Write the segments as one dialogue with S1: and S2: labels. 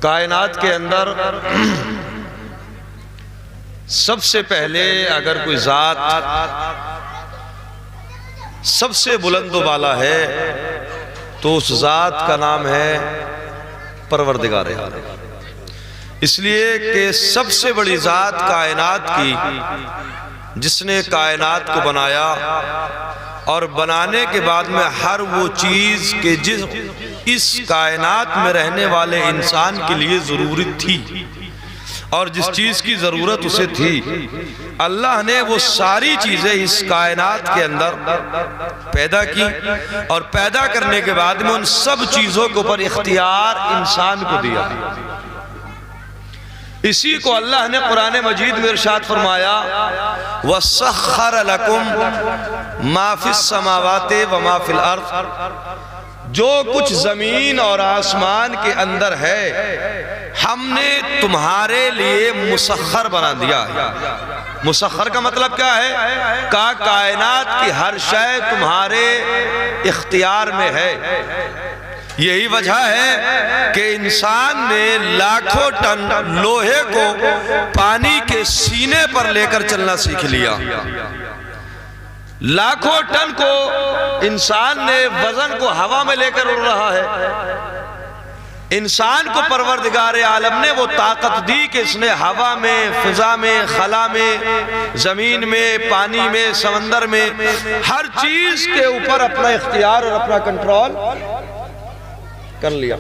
S1: کائنات کے اندر سب سے پہلے اگر کوئی ذات سب سے بلند و بالا ہے تو اس ذات کا نام ہے پروردگار عالم۔ اس لیے کہ سب سے بڑی ذات کائنات کی، جس نے کائنات کو بنایا اور بنانے کے بعد میں ہر وہ چیز کہ جس اس کائنات میں رہنے والے انسان کے لیے ضرورت تھی اور جس چیز کی ضرورت اسے تھی، اللہ نے وہ ساری چیزیں اس کائنات کے اندر پیدا کی، اور پیدا کرنے کے بعد میں ان سب چیزوں کے اوپر اختیار انسان کو دیا۔ اسی کو اللہ نے قرآن مجید میں ارشاد فرمایا وَسَخَّرَ لَكُمْ مَا فِي السَّمَاوَاتِ وَمَا فِي الْأَرْضِ، جو کچھ زمین اور آسمان کے اندر ہے ہم نے تمہارے لیے مسخر بنا دیا ہے۔ مسخر کا مطلب کیا ہے؟ کائنات کی ہر شے تمہارے اختیار میں ہے۔ یہی وجہ ہے کہ انسان نے لاکھوں ٹن لوہے کو پانی کے سینے پر لے کر چلنا سیکھ لیا۔ لاکھوں ٹن کو انسان نے وزن کو ہوا میں لے کر اڑ رہا ہے۔ انسان کو پروردگار عالم نے وہ طاقت دی کہ اس نے ہوا میں، فضا میں، خلا میں، زمین میں، پانی میں، سمندر میں، ہر چیز کے اوپر اپنا اختیار اور اپنا کنٹرول کر لیا۔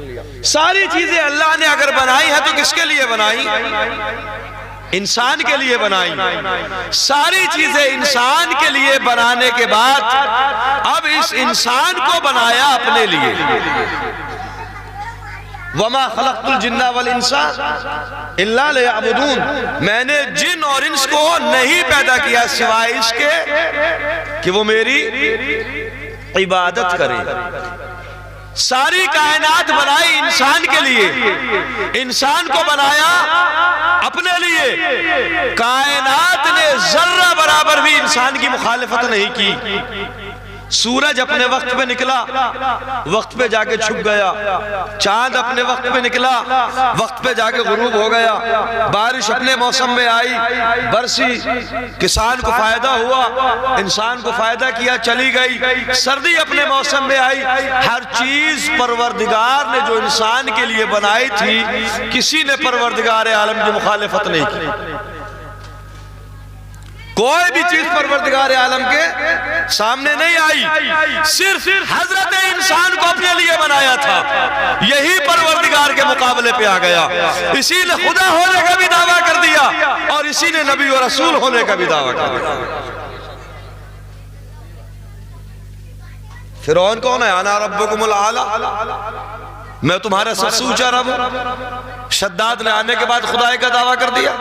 S1: ساری چیزیں اللہ نے اگر بنائی ہیں تو کس کے لیے بنائی؟ انسان کے لیے بنائی۔ ساری چیزیں انسان کے لیے بنانے کے بعد اب اس انسان کو بنایا اپنے لیے۔ وَمَا خَلَقْتُ الْجِنَّ وَالْإِنسَ إِلَّا لِيَعْبُدُونَ، میں نے جن اور انس کو نہیں پیدا کیا سوائے اس کے کہ وہ میری عبادت کریں۔ ساری کائنات بنائی انسان کے لیے، انسان کو بنایا اپنے لیے۔ کائنات نے ذرہ برابر بھی انسان کی مخالفت نہیں کی۔ سورج اپنے وقت پہ نکلا، وقت پہ جا کے چھپ گیا۔ چاند اپنے وقت پہ نکلا، وقت پہ جا کے غروب ہو گیا۔ بارش اپنے موسم میں آئی، برسی، کسان کو فائدہ ہوا، انسان کو فائدہ کیا، چلی گئی۔ سردی اپنے موسم میں آئی۔ ہر چیز پروردگار نے جو انسان کے لیے بنائی تھی، کسی نے پروردگار عالم کی مخالفت نہیں کی۔ کوئی بھی چیز پروردگار عالم کے سامنے نہیں آئی، صرف حضرت انسان کو اپنے لیے بنایا تھا، یہی پروردگار کے مقابلے پہ آ گیا۔ اسی نے خدا ہونے کا بھی دعویٰ کر دیا اور اسی نے نبی و رسول ہونے کا بھی دعویٰ کر دیا۔ فرعون کون ہے؟ انا ربکم الاعلی، میں تمہارا سب سے اونچا رب ہوں۔ شداد نے آنے کے بعد خدائی کا دعویٰ کر دیا،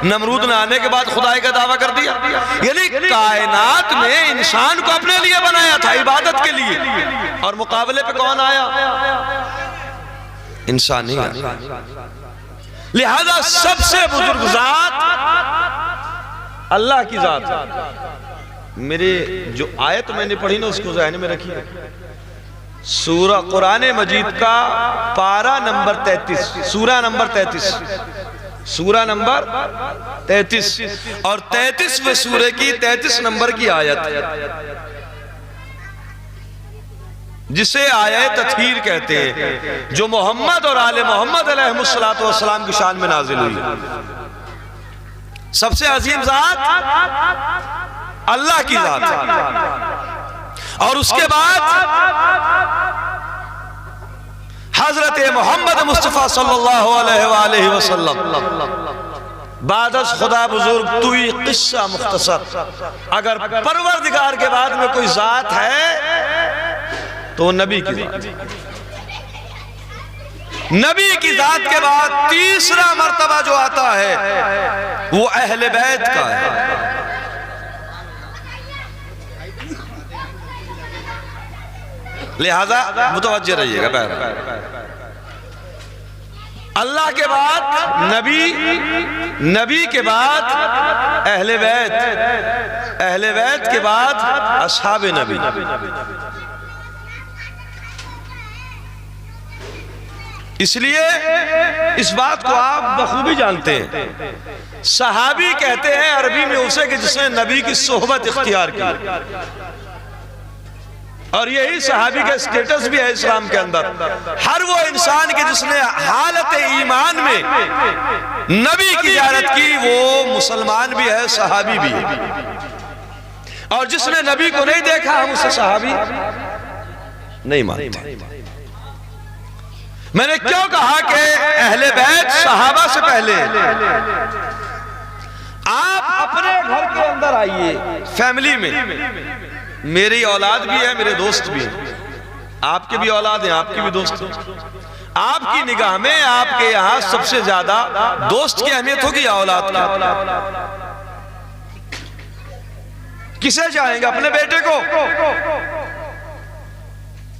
S1: نمرود نے آنے کے بعد خدائی کا دعویٰ کر دیا۔ یعنی کائنات میں انسان کو اپنے لیے بنایا تھا، عبادت کے لیے، اور مقابلے پہ کون آیا؟ انسان ہی آیا۔ لہذا سب سے بزرگ ذات اللہ کی ذات ہے۔ میرے جو آیت میں نے پڑھی نا اس کو ذہن میں رکھیے، سورہ قرآن مجید کا پارہ نمبر 33، سورہ نمبر 33، سورہ نمبر 33 اور 33ویں سورہ کی 33 نمبر کی آیت، جسے آیت تطہیر کہتے ہیں، جو محمد اور آل محمد علیہ السلام کی شان میں نازل ہوئی۔ سب سے عظیم ذات اللہ کی ذات ہے، اور اس کے بعد حضرت محمد مصطفیٰ صلی اللہ علیہ وآلہ وسلم۔ بعد از خدا بزرگ توی قصہ مختصر، اگر پروردگار کے بعد میں کوئی ذات ہے تو نبی کی ذات۔ نبی کی ذات کے بعد تیسرا مرتبہ جو آتا ہے وہ اہل بیت کا ہے۔ لہذا متوجہ رہیے گا، اللہ کے بعد نبی کے بعد اہل بیت کے بعد اصحاب نبی۔ اس لیے اس بات کو آپ بخوبی جانتے ہیں، صحابی کہتے ہیں عربی میں اسے کہ جس نے نبی کی صحبت اختیار کی، اور یہی صحابی کا اسٹیٹس بھی ہے اسلام کے اندر۔ ہر وہ انسان کہ جس نے حالت ایمان میں نبی کی زیارت کی وہ مسلمان بھی ہے، صحابی بھی ہے، اور جس نے نبی کو نہیں دیکھا ہم اسے صحابی نہیں مانتے۔ میں نے کیوں کہا کہ اہل بیت صحابہ سے پہلے؟ آپ اپنے گھر کے اندر آئیے، فیملی میں میری اولاد بھی ہے، میرے دوست بھی ہیں، آپ کے بھی اولاد ہیں، آپ کے بھی دوست ہیں۔ آپ کی نگاہ میں آپ کے یہاں سب سے زیادہ دوست کی اہمیت ہوگی یا اولاد کی؟ کسے چاہیں گے، اپنے بیٹے کو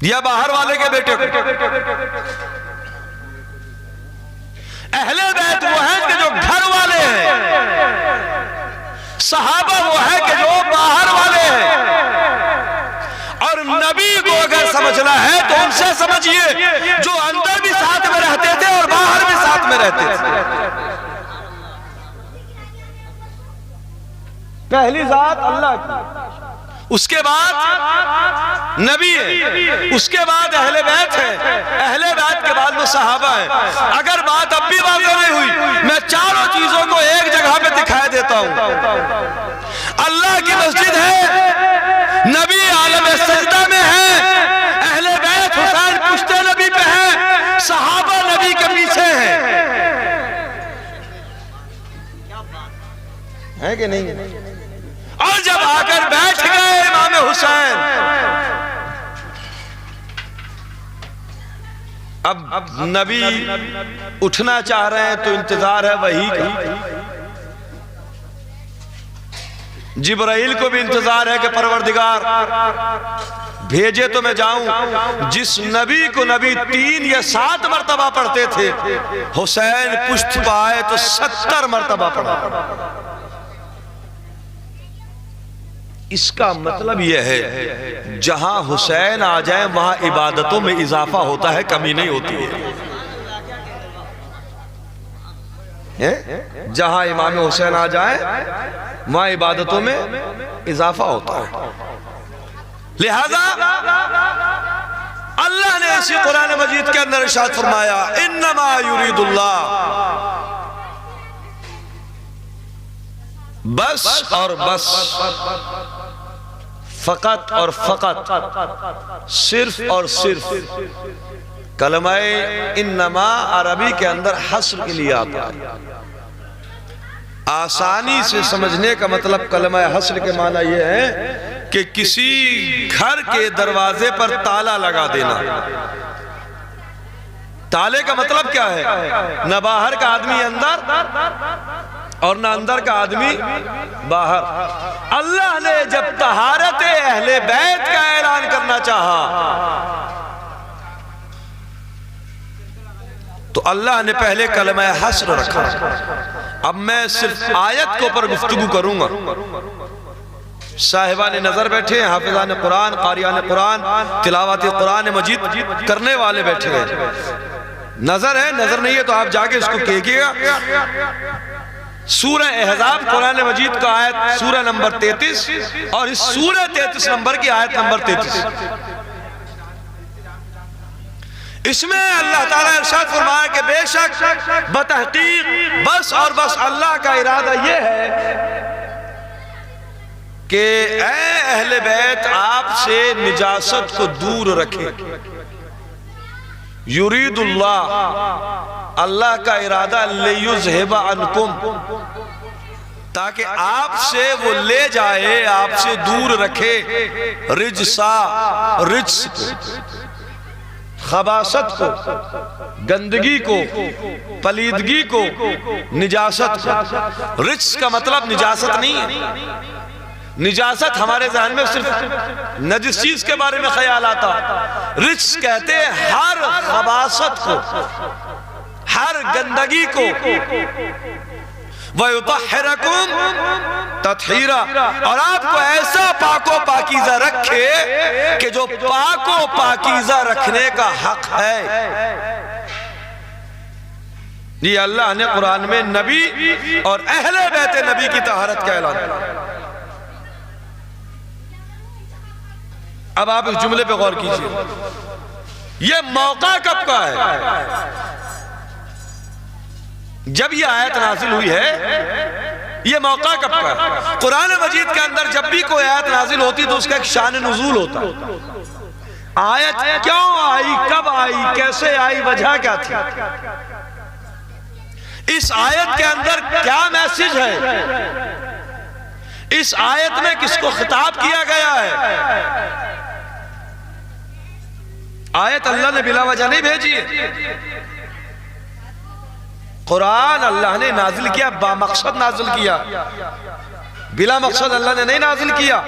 S1: یا باہر والے کے بیٹے کو؟ اہل بیت وہ ہیں کہ جو گھر والے ہیں، صحابہ وہ ہیں کہ جو باہر والے ہیں، اور نبی کو اگر سمجھنا ہے تو ان سے سمجھیے جو اندر بھی ساتھ میں رہتے تھے اور باہر بھی ساتھ میں رہتے تھے۔ پہلی ذات اللہ کی، اس کے بعد نبی ہے، اس کے بعد اہل بیت ہے، اہل بیت کے بعد وہ صحابہ ہیں۔ اگر بات اب بھی واضح نہیں ہوئی، میں چاروں چیزوں کو ایک جگہ پہ دکھائے دیتا ہوں۔ اللہ کی مسجد ہے، نبی عالم سجدہ میں ہے، اہل بیت حسین پشت نبی پہ ہے، صحابہ نبی کے پیچھے ہیں، ہے کہ نہیں؟ اور جب آ کر بیٹھ گئے امام حسین، اب نبی اٹھنا چاہ رہے ہیں تو انتظار ہے وحی کا، جبرائیل کو بھی انتظار ہے کہ پروردگار بھیجے تو میں جاؤں۔ جس نبی کو نبی 3 یا 7 مرتبہ پڑھتے تھے، حسین پشت پائے تو 70 مرتبہ پڑھا۔ اس کا مطلب یہ ہے جہاں حسین آ جائیں وہاں عبادتوں میں اضافہ ہوتا ہے، کمی نہیں ہوتی ہے۔ جہاں امام حسین آ جائیں وہاں عبادتوں میں اضافہ ہوتا ہے۔ لہذا اللہ نے اسی قرآن مجید کے اندر ارشاد فرمایا، انما یرید اللہ، بس اور بس، فقط اور فقط، صرف اور صرف۔ کلمہ انما عربی کے اندر حصر کے لیے آتا ہے، آسانی سے سمجھنے کا مطلب کلمہ حصر کے معنی یہ ہے کہ کسی گھر کے دروازے پر تالا لگا دینا۔ تالے کا مطلب کیا ہے؟ نہ باہر کا آدمی اندر اور نہ اندر کا آدمی باہر۔ اللہ نے جب طہارت اہل بیت کا اعلان کرنا چاہا تو اللہ نے پہلے کلمہ حصر رکھا۔ اب میں صرف آیت کے اوپر گفتگو کروں گا۔ صاحبان نظر بیٹھے ہیں، حافظان قرآن، قاریان قرآن، تلاوت قرآن مجید کرنے والے بیٹھے ہیں۔ نظر ہے، نظر نہیں ہے تو آپ جا کے اس کو کہیے گا۔ سورہ احزاب قرآن مجید کا آیت سورہ نمبر 33 اور اس سورہ 33 نمبر کی آیت نمبر 33، اس میں اللہ تعالیٰ ارشاد فرمایا کہ بے شک بتحقیق بس اور بس اللہ کا ارادہ یہ ہے کہ اے اہل بیت آپ سے نجاست کو دور رکھے۔ یرید اللہ، اللہ کا ارادہ لیذہب عنکم، تاکہ آپ سے وہ لے جائے، آپ سے دور رکھے رجسا، رجس کو، خباثت کو، گندگی کو، پلیدگی کو، نجاست کو۔ رجس کا مطلب نجاست نہیں ہے۔ نجاست ہمارے ذہن میں صرف نجس چیز کے بارے میں خیال آتا۔ رجس کہتے ہیں ہر خباثت کو، ہر گندگی کو۔ وَيُطَحِّرَكُمْ تَطْحِيرًا، اور آپ کو ایسا پاک و پاکیزہ رکھے کہ جو پاک و پاکیزہ رکھنے کا حق ہے۔ یہ اللہ نے قرآن میں نبی اور اہل بیت نبی کی طہارت کا اعلان کیا۔ اب آپ اس جملے پہ غور کیجئے، یہ موقع کب کا ہے؟ جب یہ آیت نازل ہوئی ہے، یہ موقع کب کا ہے؟ قرآن مجید کے اندر جب بھی کوئی آیت نازل ہوتی تو اس کا ایک شان نزول ہوتا۔ آیت کیوں آئی، کب آئی، کیسے آئی، وجہ کیا تھی؟ اس آیت کے اندر کیا میسج ہے؟ اس آیت میں کس کو خطاب کیا گیا ہے؟ آیت اللہ نے بلا وجہ نہیں بھیجی ہے۔ قرآن اللہ نے نازل کیا، با مقصد نازل کیا، بلا مقصد اللہ نے نہیں نازل کیا۔